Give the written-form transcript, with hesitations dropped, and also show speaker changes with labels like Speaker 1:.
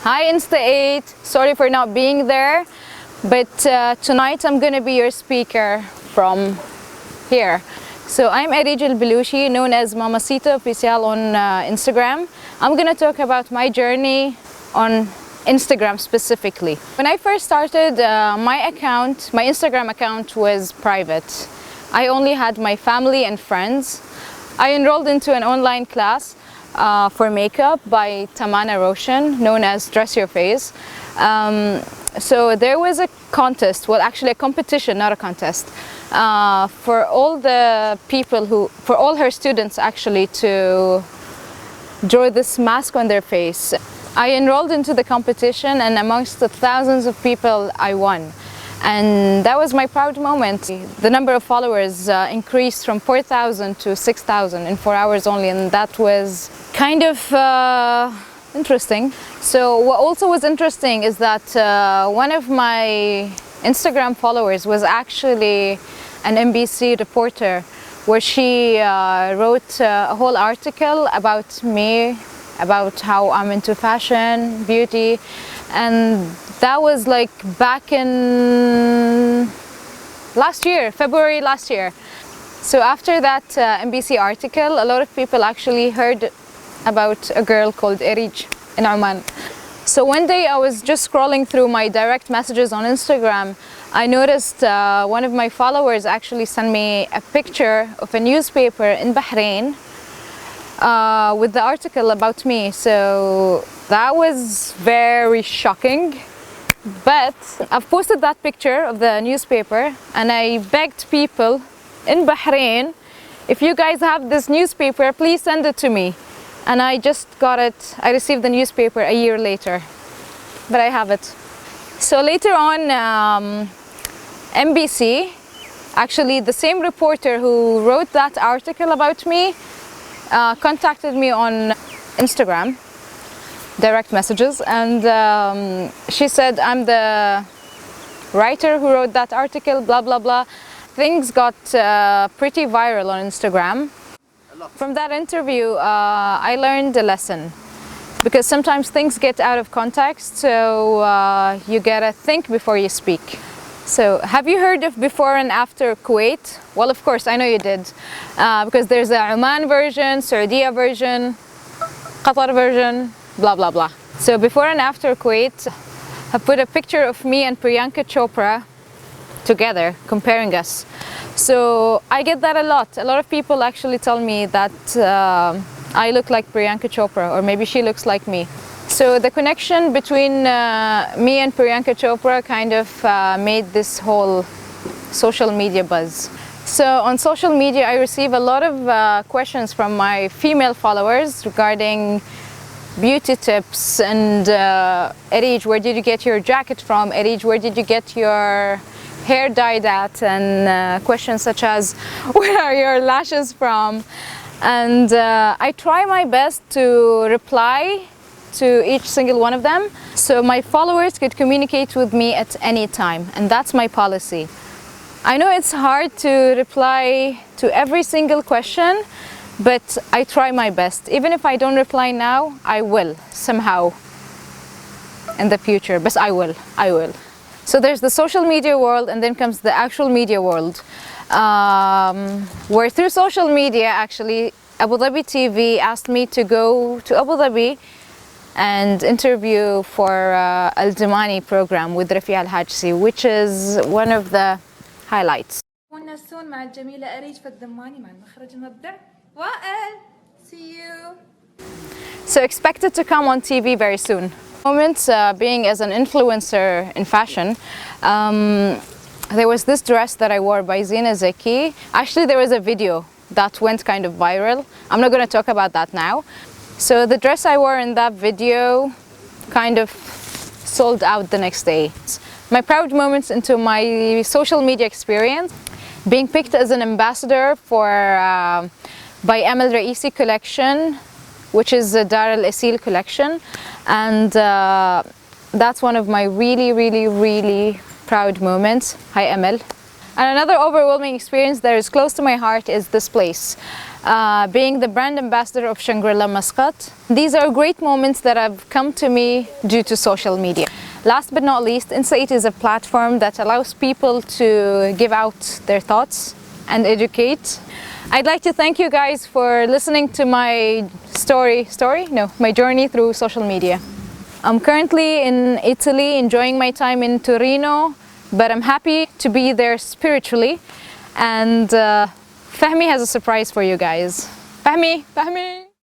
Speaker 1: Hi Insta8, sorry for not being there, but tonight I'm gonna be your speaker from here. So I'm Arij al-Belushi, known as Mamaasita official on Instagram. I'm gonna talk about my journey on Instagram specifically. When I first started, my Instagram account was private. I only had my family and friends. I enrolled into an online class for makeup by Tamana Roshan, known as Dress Your Face. So there was a contest, well actually a competition, not a contest, for all her students actually to draw this mask on their face. I enrolled into the competition, and amongst the thousands of people I won. And that was my proud moment. The number of followers increased from 4,000 to 6,000 in 4 hours only, and that was kind of interesting. So what also was interesting is that one of my Instagram followers was actually an NBC reporter, where she wrote a whole article about me, about how I'm into fashion, beauty, and that was like back in last year, February last year. So after that NBC article, a lot of people actually heard about a girl called أريج in Oman. So one day I was just scrolling through my direct messages on Instagram. I noticed one of my followers actually sent me a picture of a newspaper in Bahrain with the article about me. So that was very shocking. But I've posted that picture of the newspaper, and I begged people in Bahrain, if you guys have this newspaper, please send it to me. And I just got it. I received the newspaper a year later, but I have it. So later on, NBC, actually the same reporter who wrote that article about me, contacted me on Instagram, direct messages, and she said I'm the writer who wrote that article, blah blah blah. Things got pretty viral on Instagram. From that interview, I learned a lesson, because sometimes things get out of context, so you gotta think before you speak. So have you heard of before and after Kuwait? Well, of course, I know you did, because there's a Oman version, Saudi version, Qatar version, blah blah blah. So before and after Kuwait, I put a picture of me and Priyanka Chopra together, comparing us. So I get that a lot. A lot of people actually tell me that I look like Priyanka Chopra, or maybe she looks like me. So the connection between me and Priyanka Chopra kind of made this whole social media buzz. So on social media, I receive a lot of questions from my female followers regarding beauty tips and Arij, where did you get your jacket from? Arij, where did you get your hair dyed at? And questions such as, where are your lashes from? And I try my best to reply to each single one of them, so my followers could communicate with me at any time, and that's my policy. I know it's hard to reply to every single question, but I try my best. Even if I don't reply now, I will somehow in the future, but I will. So there's the social media world, and then comes the actual media world, where through social media, actually, Abu Dhabi TV asked me to go to Abu Dhabi and interview for Al-Damani program with Rafi'a Al-Hajsi, which is one of the highlights. مع الجميلة أريج في الدماني مع المخرج المبدع وائل. See you. So expected to come on TV very soon. Moments being as an influencer in fashion, there was this dress that I wore by Zina Zeki. Actually, there was a video that went kind of viral. I'm not going to talk about that now. So the dress I wore in that video kind of sold out the next day. My proud moments into my social media experience, being picked as an ambassador for by Amal Raisi collection, which is the Dar al-Asil collection, and that's one of my really proud moments. Hi Amal. And another overwhelming experience that is close to my heart is this place. being the brand ambassador of Shangri-La Muscat. These are great moments that have come to me due to social media. Last but not least, Insight is a platform that allows people to give out their thoughts and educate. I'd like to thank you guys for listening to my my journey through social media. I'm currently in Italy, enjoying my time in Torino, but I'm happy to be there spiritually. And Fahmi has a surprise for you guys. Fahmi!